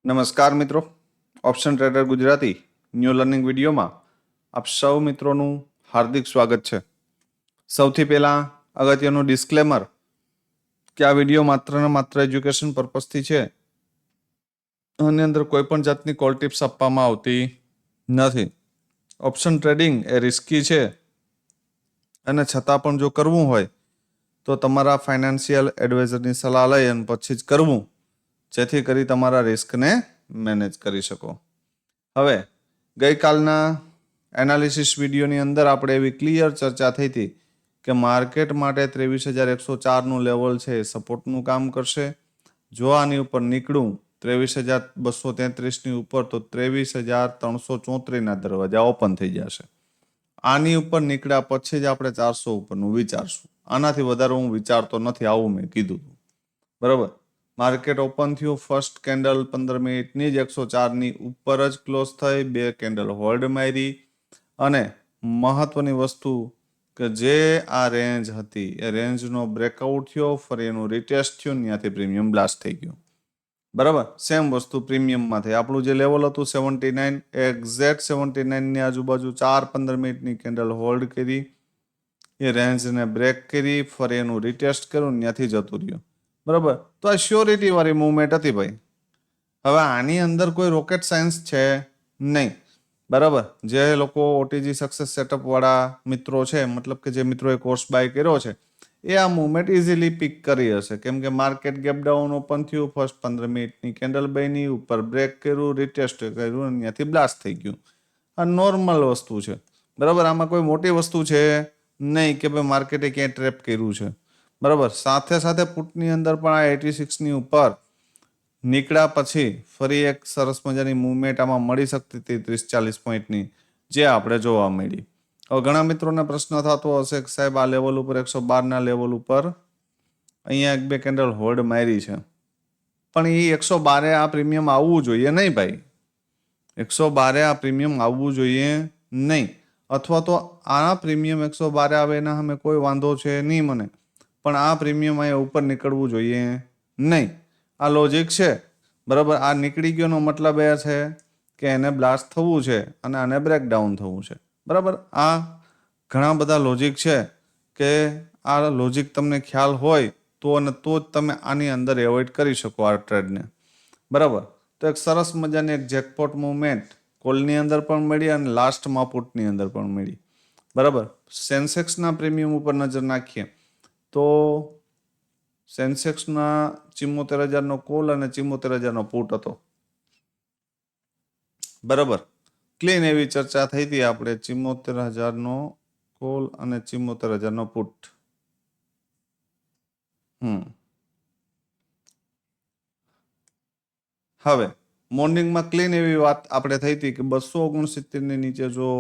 નમસ્કાર મિત્રો, option trader Gujarati new learning વિડીયોમાં આપ સૌ મિત્રોનું હાર્દિક સ્વાગત છે. સૌથી પહેલાં અગત્યનું ડિસ્ક્લેમર કે આ વિડીયો માત્ર ને માત્ર એજ્યુકેશન પર્પઝથી છે. આની અંદર કોઈ પણ જાતની કોલ ટિપ્સ આપવામાં આવતી નથી. ઓપ્શન ટ્રેડિંગ એ રિસ્કી છે અને છતાં પણ જો કરવું હોય તો તમારા ફાઇનાન્શિયલ એડવાઇઝરની સલાહ લઈ અને પછી જ કરવું, જેથી કરી તમારા રિસ્કને મેનેજ કરી શકો. હવે ગઈકાલના એનાલિસિસ વિડીયોની અંદર આપણે એવી ક્લિયર ચર્ચા થઈ હતી કે માર્કેટ માટે 23,104નું લેવલ છે એ સપોર્ટનું કામ કરશે. જો આની ઉપર નીકળું 23,233ની ઉપર તો 23,334ના દરવાજા ઓપન થઈ જશે. આની ઉપર નીકળ્યા પછી જ આપણે 400 ઉપરનું વિચારશું. આનાથી વધારે હું વિચારતો નથી, આવું મેં કીધું. બરાબર. માર્કેટ ઓપન થયું, ફર્સ્ટ કેન્ડલ 15 મિનિટની જ 104ની ઉપર જ ક્લોઝ થઈ, 2 કેન્ડલ હોલ્ડ મારી અને મહત્વની વસ્તુ કે જે આ રેન્જ હતી એ રેન્જનો બ્રેકઆઉટ થયો, ફરી એનું રિટેસ્ટ થયું, ત્યાંથી પ્રીમિયમ બ્લાસ્ટ થઈ ગયું. બરાબર. સેમ વસ્તુ પ્રીમિયમમાં થઈ. આપણું જે લેવલ હતું 79, એક્ઝેક્ટ 79ની આજુબાજુ 4-15 મિનિટની કેન્ડલ હોલ્ડ કરી, એ રેન્જને બ્રેક કરી, ફરી એનું રિટેસ્ટ કર્યું, ત્યાંથી જતું રહ્યું. બરાબર. તો આ શ્યોરિટી વાળી મુવમેન્ટ હતી ભાઈ. હવે આની અંદર કોઈ રોકેટ સાયન્સ છે નહીં. બરાબર. જે લોકો ઓટીજી સક્સેસ સેટઅપ વાળા મિત્રો છે, મતલબ કે જે મિત્રોએ કોર્સ બાય કર્યો છે, એ આ મુવમેન્ટ ઇઝીલી પિક કરી હશે. કેમ કે માર્કેટ ગેપ ડાઉન ઓપન થયું, ફર્સ્ટ 15 મિનિટની કેન્ડલ બની, ઉપર બ્રેક કર્યું, રિટેસ્ટ કર્યું અને ત્યાંથી બ્લાસ્ટ થઈ ગયું. આ નોર્મલ વસ્તુ છે. બરાબર. આમાં કોઈ મોટી વસ્તુ છે નહીં કે ભાઈ માર્કેટે ક્યાંય ટ્રેપ કર્યું છે. બરાબર. સાથે સાથે પુટની અંદર પણ આ 86ની ઉપર નીકળ્યા પછી ફરી એક સરસ મજાની મુવમેન્ટ આમાં મળી શકતી હતી 30-40 પોઈન્ટની, જે આપણે જોવા મળી. હવે ઘણા મિત્રોને પ્રશ્ન થતો હશે કે સાહેબ આ લેવલ ઉપર 112ના લેવલ ઉપર અહીંયા એક બે કેન્ડલ હોલ્ડ મારી છે, પણ એ 112 આ પ્રીમિયમ આવવું જોઈએ નહીં ભાઈ. 112 આ પ્રીમિયમ આવવું જોઈએ નહીં. અથવા તો આ પ્રીમિયમ 112 આવે એના સામે કોઈ વાંધો છે નહીં મને, પણ આ પ્રીમિયમ અહીંયા ઉપર નીકળવું જોઈએ નહીં. આ લોજિક છે. બરાબર. આ નીકળી ગયોનો મતલબ એ છે કે એને બ્લાસ્ટ થવું છે અને આને બ્રેકડાઉન થવું છે. બરાબર. આ ઘણા બધા લોજિક છે કે આ લોજિક તમને ખ્યાલ હોય તો અને તો જ તમે આની અંદર એવોઇડ કરી શકો આ ટ્રેડને. બરાબર. તો એક સરસ મજાની એક જેકપોટ મુવમેન્ટ કોલની અંદર પણ મળી અને લાસ્ટમાં પુટની અંદર પણ મળી. બરાબર. સેન્સેક્સના પ્રીમિયમ ઉપર નજર નાખીએ તો સેન્સેક્સના 74,000નો કોલ અને 74,000નો પુટ હતો. બરાબર. ક્લીન એવી ચર્ચા થઈ હતી આપણે, 74,000નો કોલ અને 74,000નો પુટ. હવે મોર્નિંગમાં ક્લીન એવી વાત આપણે થઈ હતી કે 269ની નીચે જો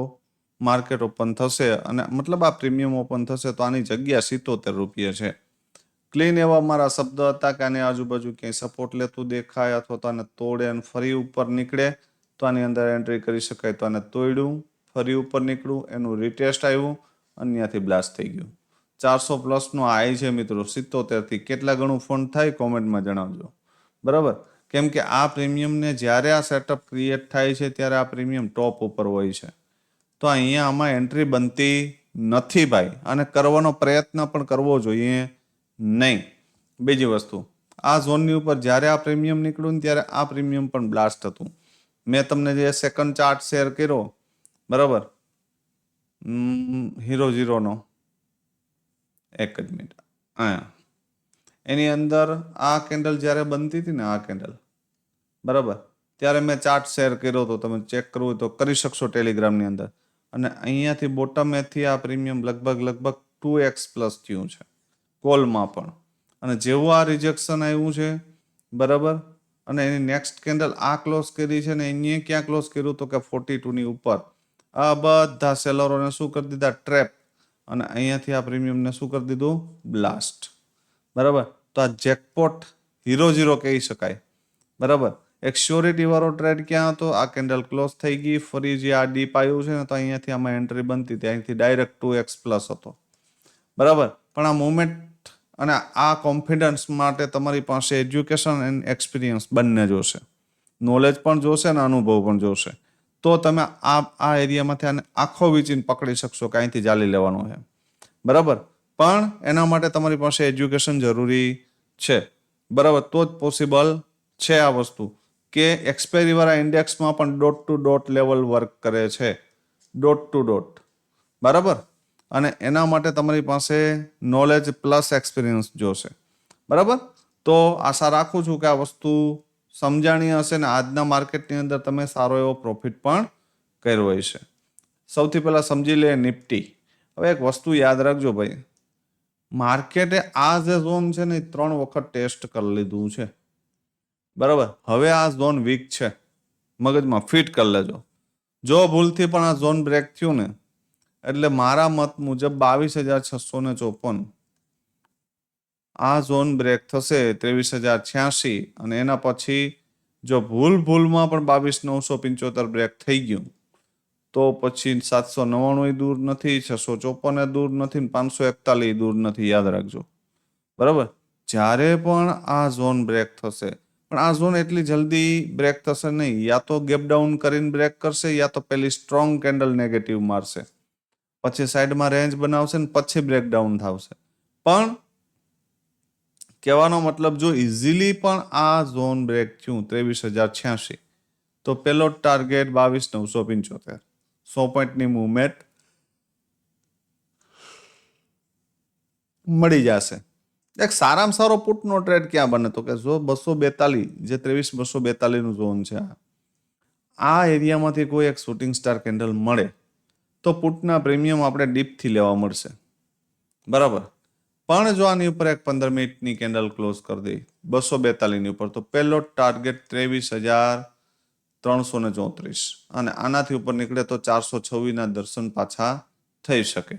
માર્કેટ ઓપન થશે અને મતલબ આ પ્રીમિયમ ઓપન થશે તો આની જગ્યા 77 રૂપિયા છે. ક્લીન એવા મારા શબ્દ હતા કે આની આજુબાજુ ક્યાંય સપોર્ટ લેતું દેખાય અથવા તો આને તોડે અને ફરી ઉપર નીકળે તો આની અંદર એન્ટ્રી કરી શકાય. તો આને તોડ્યું, ફરી ઉપર નીકળ્યું, એનું રિટેસ્ટ આવ્યું અને ત્યાંથી બ્લાસ્ટ થઈ ગયું. 400 પ્લસનો હાઈ છે મિત્રો, 77થી. કેટલા ગણું ફંડ થાય કોમેન્ટમાં જણાવજો. બરાબર. કેમ કે આ પ્રીમિયમને જ્યારે આ સેટઅપ ક્રિએટ થાય છે ત્યારે આ પ્રીમિયમ ટોપ ઉપર હોય છે. તો અહીંયા આમાં એન્ટ્રી બનતી નથી ભાઈ, અને કરવાનો પ્રયત્ન પણ કરવો જોઈએ નહીં. બીજી વસ્તુ, આ ઝોનની ઉપર જ્યારે આ પ્રીમિયમ નીકળ્યું ત્યારે આ પ્રીમિયમ પણ બ્લાસ્ટ હતું. મેં તમને જે સેકન્ડ ચાર્ટ શેર કર્યો, બરાબર, હીરો0નો, એક જ મિનિટ, એની અંદર આ કેન્ડલ જ્યારે બનતી હતી ને, આ કેન્ડલ, બરાબર, ત્યારે મેં ચાર્ટ શેર કર્યો હતો. તમે ચેક કરવું હોય તો કરી શકશો ટેલિગ્રામની અંદર. અને અહીંયાથી બોટમેથી આ પ્રીમિયમ લગભગ 2x પ્લસ થયું છે કોલમાં પણ. અને જેવું આ રિજેક્શન આવ્યું છે, બરાબર, અને એની નેક્સ્ટ કેન્ડલ આ ક્લોઝ કરી છે ને અહીંયા ક્યાં ક્લોઝ કર્યું તો કે 42ની ઉપર. આ બધા સેલરોને શું કરી દીધા? ટ્રેપ. અને અહીંયાથી આ પ્રીમિયમને શું કરી દીધું? બ્લાસ્ટ. બરાબર. તો આ જેકપોટ હીરો0 કહી શકાય. બરાબર. એક શ્યોરિટી વાળો ટ્રેડ ક્યાં હતો? આ કેન્ડલ ક્લોઝ થઈ ગઈ, ફરી જે આ ડીપ આવ્યું છે ને તો અહીંયાથી આમાં એન્ટ્રી બનતી હતી, અહીંથી ડાયરેક્ટ 2x પ્લસ હતો. બરાબર. પણ આ મુવમેન્ટ અને આ કોન્ફિડન્સ માટે તમારી પાસે એજ્યુકેશન એન્ડ એક્સપિરિયન્સ બંને જોશે. નોલેજ પણ જોશે ને અનુભવ પણ જોશે, તો તમે આ એરિયામાંથી આને આખો વીચીને પકડી શકશો કે અહીંથી ચાલી લેવાનો છે. બરાબર. પણ એના માટે તમારી પાસે એજ્યુકેશન જરૂરી છે. બરાબર. તો જ પોસિબલ છે આ વસ્તુ કે એક્સપાયરી વાળા ઇન્ડેક્સમાં પણ dot to dot level work કરે છે. Dot to dot. બરાબર. અને એના માટે તમારી પાસે નોલેજ પ્લસ એક્સપિરિયન્સ જોશે. બરાબર. તો આશા રાખું છું કે આ વસ્તુ સમજાણી હશે ને આજના માર્કેટની અંદર તમે સારો એવો પ્રોફિટ પણ કર્યો હશે. સૌથી પહેલા સમજી લે નિફ્ટી. હવે એક વસ્તુ યાદ રાખજો ભાઈ, માર્કેટે આ જે ઝોન છે ને 3 વખત ટેસ્ટ કરી લીધું છે. બરાબર. હવે આ ઝોન વીક છે, મગજમાં ફિટ કરી લેજો. જો ભૂલથી પણ આ ઝોન બ્રેક થયું ને એટલે મારા મત મુજબ 22,654 આ ઝોન બ્રેક થશે 23,086 અને એના પછી જો ભૂલમાં પણ 22,975 બ્રેક થઈ ગયું તો પછી 799 દૂર નથી, 654 દૂર નથી, 541 દૂર નથી. યાદ રાખજો. બરાબર. જ્યારે પણ આ ઝોન બ્રેક થશે, પણ આ ઝોન એટલી જલ્દી બ્રેક થશે નહીં. યા તો ગેપ ડાઉન કરીને બ્રેક કરશે, યા તો પેલી સ્ટ્રોંગ કેન્ડલ નેગેટિવ મારશે, પછી સાઈડમાં રેન્જ બનાવશે ને પછી બ્રેકડાઉન થશે. પણ કહેવાનો મતલબ જો ઇઝીલી પણ આ ઝોન બ્રેક થયું 23,086 તો પેલો ટાર્ગેટ 22,975, 100 પોઈન્ટની મૂવમેન્ટ મળી જશે. એક સારામાં સારો પુટનો ટ્રેડ ક્યાં બને તો કે જો 242 જે 23,242 નું ઝોન છે આ એરિયામાંથી કોઈ એક શૂટિંગ સ્ટાર કેન્ડલ મળે તો પુટના પ્રીમિયમ આપણે ડીપથી લેવા મળશે. બરાબર. પણ જો આની ઉપર એક 15 મિનિટની કેન્ડલ ક્લોઝ કરી દઈ 242 ની ઉપર તો પહેલો ટાર્ગેટ 23,334 અને આનાથી ઉપર નીકળે તો 426 ના દર્શન પાછા થઈ શકે.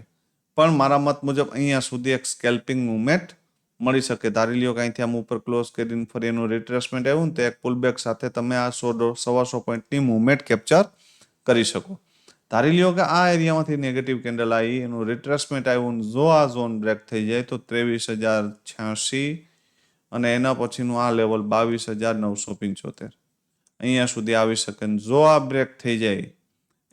પણ મારા મત મુજબ અહીંયા સુધી એક સ્કેલ્પિંગ મુવમેન્ટ મળી શકે. ધારી લ્યો કે અહીંથી આમ ઉપર ક્લોઝ કરીને ફરી એનું રિટ્રેસમેન્ટ આવ્યું ને તો એક પુલબેક સાથે તમે આ 100-125 પોઈન્ટની મુવમેન્ટ કેપ્ચર કરી શકો. ધારી લ્યો કે આ એરિયામાંથી નેગેટિવ કેન્ડલ આવી, એનું રિટ્રેસમેન્ટ આવ્યું, જો આ ઝોન બ્રેક થઈ જાય તો 23,086 અને એના પછીનું આ લેવલ 22,975 અહીંયા સુધી આવી શકે. જો આ બ્રેક થઈ જાય,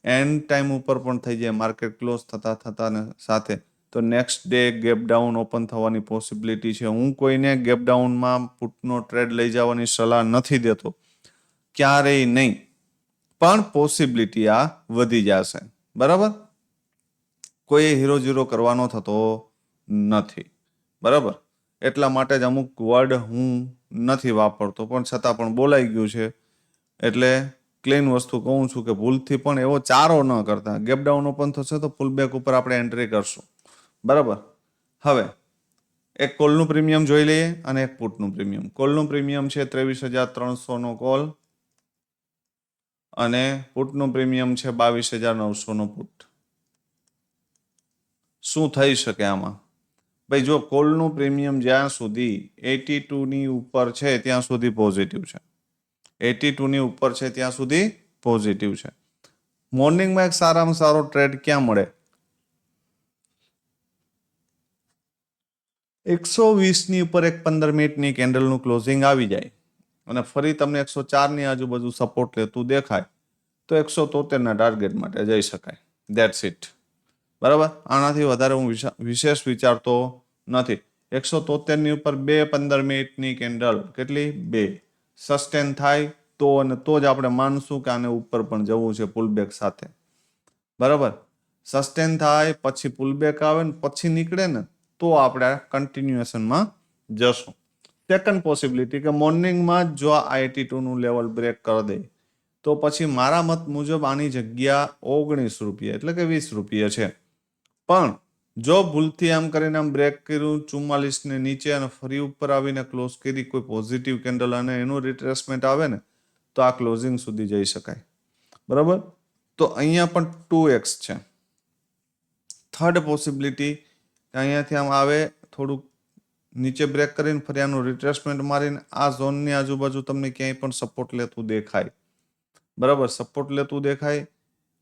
એન્ડ ટાઈમ ઉપર પણ થઈ જાય, માર્કેટ ક્લોઝ થતા ને સાથે, તો next day gap down open થવાની પોસિબિલિટી છે. હું કોઈને ગેપ ડાઉનમાં પુટનો ટ્રેડ લઈ જવાની સલાહ નથી દેતો, ક્યારેય નહીં, પણ પોસિબિલિટી આ વધી જશે. બરાબર. કોઈ હીરો ઝીરો કરવાનો થતો નથી. બરાબર. એટલા માટે જ અમુક વર્ડ હું નથી વાપરતો, પણ છતાં પણ બોલાઈ ગયું છે એટલે ક્લીન વસ્તુ કહું છું કે ભૂલથી પણ એવો ચારો ન કરતા. ગેપ ડાઉન ઓપન થશે તો ફૂલબેક ઉપર આપણે એન્ટ્રી કરશું. બરાબર. હવે એક કોલનું પ્રીમિયમ જોઈ લઈએ અને એક પુટનું પ્રીમિયમ. કોલનું પ્રીમિયમ છે 23,300 નો કોલ અને પુટનું પ્રીમિયમ છે 22,900 નો પુટ. શું થઈ શકે આમાં? ભાઈ જો કોલનું પ્રીમિયમ જ્યાં સુધી 82 ની ઉપર છે ત્યાં સુધી પોઝિટિવ છે. 82 ની ઉપર છે ત્યાં સુધી પોઝિટિવ છે. મોર્નિંગમાં એક સારામાં સારો ટ્રેડ ક્યાં મળે? 120 ની ઉપર એક 15 મિનિટની કેન્ડલનું ક્લોઝિંગ આવી જાય અને ફરી તમને 104 ની આજુબાજુ સપોર્ટ લેતું દેખાય તો 173 ના ટાર્ગેટ માટે જઈ શકાય. That's it. બરાબર. આનાથી વધારે હું વિશેષ વિચારતો નથી. 173 ની ઉપર 15 મિનિટની કેન્ડલ, કેટલી? 2 સસ્ટેન થાય તો અને તો જ આપણે માનશું કે આને ઉપર પણ જવું છે પુલબેક સાથે. બરાબર. સસ્ટેન થાય પછી પુલબેક આવે ને પછી નીકળે ને તો આપણે કન્ટિન્યુએશનમાં જશું. સેકન્ડ પોસિબિલિટી કે મોર્નિંગમાં જ જો આ 82 નું લેવલ બ્રેક કરી દે તો પછી મારા મત મુજબ આની જગ્યા 19 રૂપિયા એટલે કે 20 રૂપિયા છે. પણ જો ભૂલથી આમ કરીને આમ બ્રેક કર્યું 44 ને નીચે અને ફરી ઉપર આવીને ક્લોઝ કરી કોઈ પોઝિટિવ કેન્ડલ અને એનું રિટ્રેસમેન્ટ આવે ને તો આ ક્લોઝિંગ સુધી જઈ શકાય. બરાબર. તો અહીંયા પણ 2x છે. થર્ડ પોસિબિલિટી અહીંયાથી આમ આવે, થોડુંક નીચે બ્રેક કરીને ફરી આનું રિટ્રેસમેન્ટ મારીને આ ઝોનની આજુબાજુ તમને ક્યાંય પણ સપોર્ટ લેતું દેખાય. બરાબર. સપોર્ટ લેતું દેખાય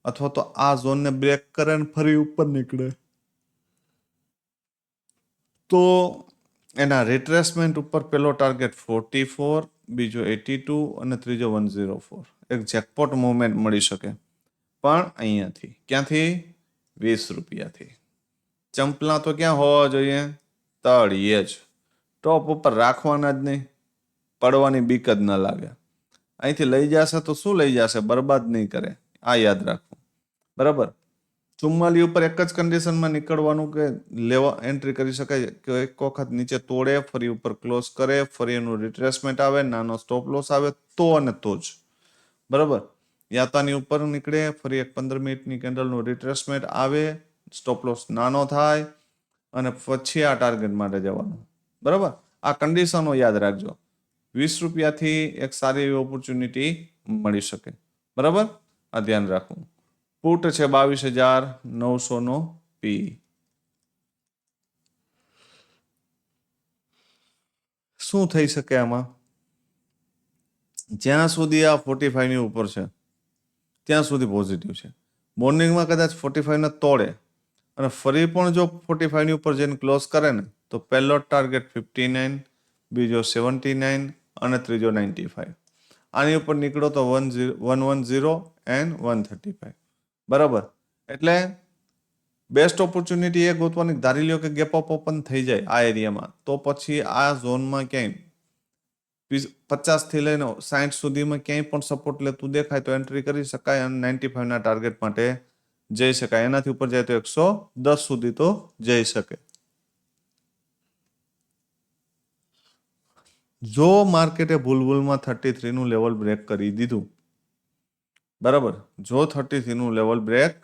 અથવા તો આ ઝોનને બ્રેક કરે ને ફરી ઉપર નીકળે તો એના રિટ્રેસમેન્ટ ઉપર પેલો ટાર્ગેટ 44 બીજો 82 અને ત્રીજો 104. એક જેકપોટ મુવમેન્ટ મળી શકે, પણ અહીંયાથી ક્યાંથી? 20 રૂપિયાથી. ચંપલા તો ક્યાં હોવા જોઈએ? તળિયે જ. ટોપ ઉપર રાખવાના જ નહીં, પડવાની બીક જ ન લાગે. અહીંથી લઈ જશે તો શું લઈ જશે? બરબાદ નહીં કરે, આ યાદ રાખવું. બરાબર. 44 ઉપર એક જ કન્ડિશનમાં નીકળવાનું કે લેવા એન્ટ્રી કરી શકાય કે એક વખત નીચે તોડે, ફરી ઉપર ક્લોઝ કરે, ફરી એનું રિટ્રેસમેન્ટ આવે, નાનો સ્ટોપ લોસ આવે તો અને તો જ. બરાબર. યાતાની ઉપર નીકળે, ફરી એક 15 મિનિટની કેન્ડલનું રિટ્રેસમેન્ટ આવે, સ્ટોપ લોસ નાનો થાય અને પછી આ ટાર્ગેટ માટે જવાનું. બરાબર. આ કન્ડિશનો યાદ રાખજો. 20 રૂપિયાથી એક સારી એવી ઓપોર્ચ્યુનિટી મળી શકે. બરાબર. આ ધ્યાન રાખવું. પુટ છે 22,900 નો પી. શું થઈ શકે આમાં? જ્યાં સુધી આ 45 ની ઉપર છે ત્યાં સુધી પોઝિટિવ છે. મોર્નિંગમાં કદાચ 45 ને તોડે અને ફરી પણ જો 45 ની ઉપર જઈને ક્લોઝ કરે ને તો પહેલો ટાર્ગેટ 59, બીજો 79 અને ત્રીજો 95. આની ઉપર નીકળો તો 110 એન્ડ 135. બરાબર. એટલે બેસ્ટ ઓપોર્ચ્યુનિટી એ ગોતવાની, ધારી લ્યો કે ગેપ અપ ઓપન થઈ જાય આ એરિયામાં, તો પછી આ ઝોનમાં ક્યાંય 50 થી લઈને 60 સુધીમાં ક્યાંય પણ સપોર્ટ લેતું દેખાય તો એન્ટ્રી કરી શકાય અને 95 ના ટાર્ગેટ માટે જઈ શકાય. એનાથી ઉપર જાય તો 110 સુધી તો જઈ શકે. જો માર્કેટે ભૂલભૂલમાં 33 નું લેવલ બ્રેક કરી દીધું, બરાબર, જો 33 નું લેવલ બ્રેક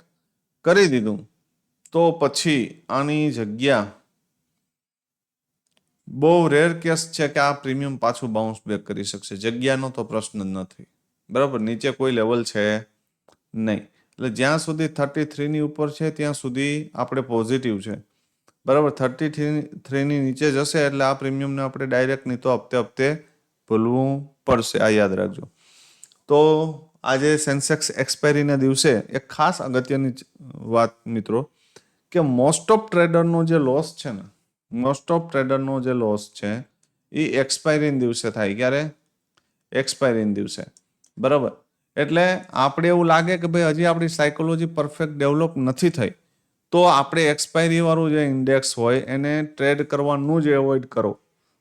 કરી દીધું તો પછી આની જગ્યા બહુ રેર કેસ છે કે આ પ્રીમિયમ પાછું બાઉન્સ બેક કરી શકશે. જગ્યાનો તો પ્રશ્ન જ નથી. બરાબર. નીચે કોઈ લેવલ છે નહીં. એટલે જ્યાં સુધી 33 ની ઉપર છે ત્યાં સુધી આપણે પોઝિટિવ છે. બરાબર. 33 ની નીચે જશે એટલે આ પ્રીમિયમને આપણે ડાયરેક્ટ નહીં તો હપ્તે હપ્તે ભૂલવું પડશે. આ યાદ રાખજો. તો આજે સેન્સેક્સ એક્સપાયરીના દિવસે એક ખાસ અગત્યની વાત મિત્રો, કે મોસ્ટ ઓફ ટ્રેડરનો જે લોસ છે ને, મોસ્ટ ઓફ ટ્રેડરનો જે લોસ છે એ એક્સપાયરી દિવસે થાય. ક્યારે? એક્સપાયરી દિવસે. બરાબર. એટલે આપણે એવું લાગે કે ભાઈ હજી આપણી સાયકોલોજી પરફેક્ટ ડેવલપ નથી થઈ, તો આપણે એક્સપાયરી વાળું જે ઇન્ડેક્સ હોય એને ટ્રેડ કરવાનું જ એવોઇડ કરો.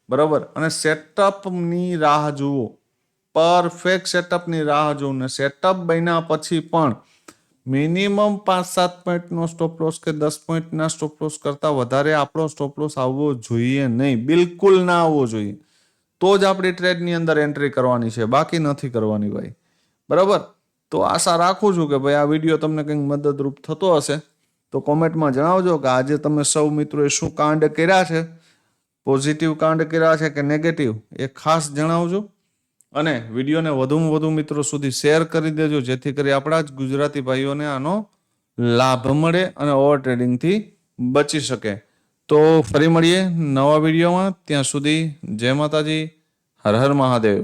બરાબર. અને સેટઅપની રાહ જુઓ. પરફેક્ટ સેટઅપની રાહ જુઓ. ને સેટઅપ બન્યા પછી પણ મિનિમમ 5-7 પોઈન્ટનો સ્ટોપ લોસ કે 10 પોઈન્ટના સ્ટોપ લોસ કરતા વધારે આપણો સ્ટોપ લોસ આવવો જોઈએ નહીં. બિલકુલ ના આવવો જોઈએ. તો જ આપણી ટ્રેડની અંદર એન્ટ્રી કરવાની છે, બાકી નથી કરવાની ભાઈ. બરાબર. તો આશા રાખું છું કે ભાઈ આ વિડીયો તમને કંઈક મદદરૂપ થતો હશે. તો કોમેન્ટમાં જણાવજો કે આજે તમે સૌ મિત્રોએ શું કાંડ કર્યા છે, પોઝિટિવ કાંડ કર્યા છે કે નેગેટિવ, એ ખાસ જણાવજો. અને વિડીયોને વધુમાં વધુ મિત્રો સુધી શેર કરી દેજો, જેથી કરી આપણા જ ગુજરાતી ભાઈઓને આનો લાભ મળે અને ઓવર ટ્રેડિંગથી બચી શકે. તો ફરી મળીએ નવા વિડીયોમાં. ત્યાં સુધી જય માતાજી, હર હર મહાદેવ.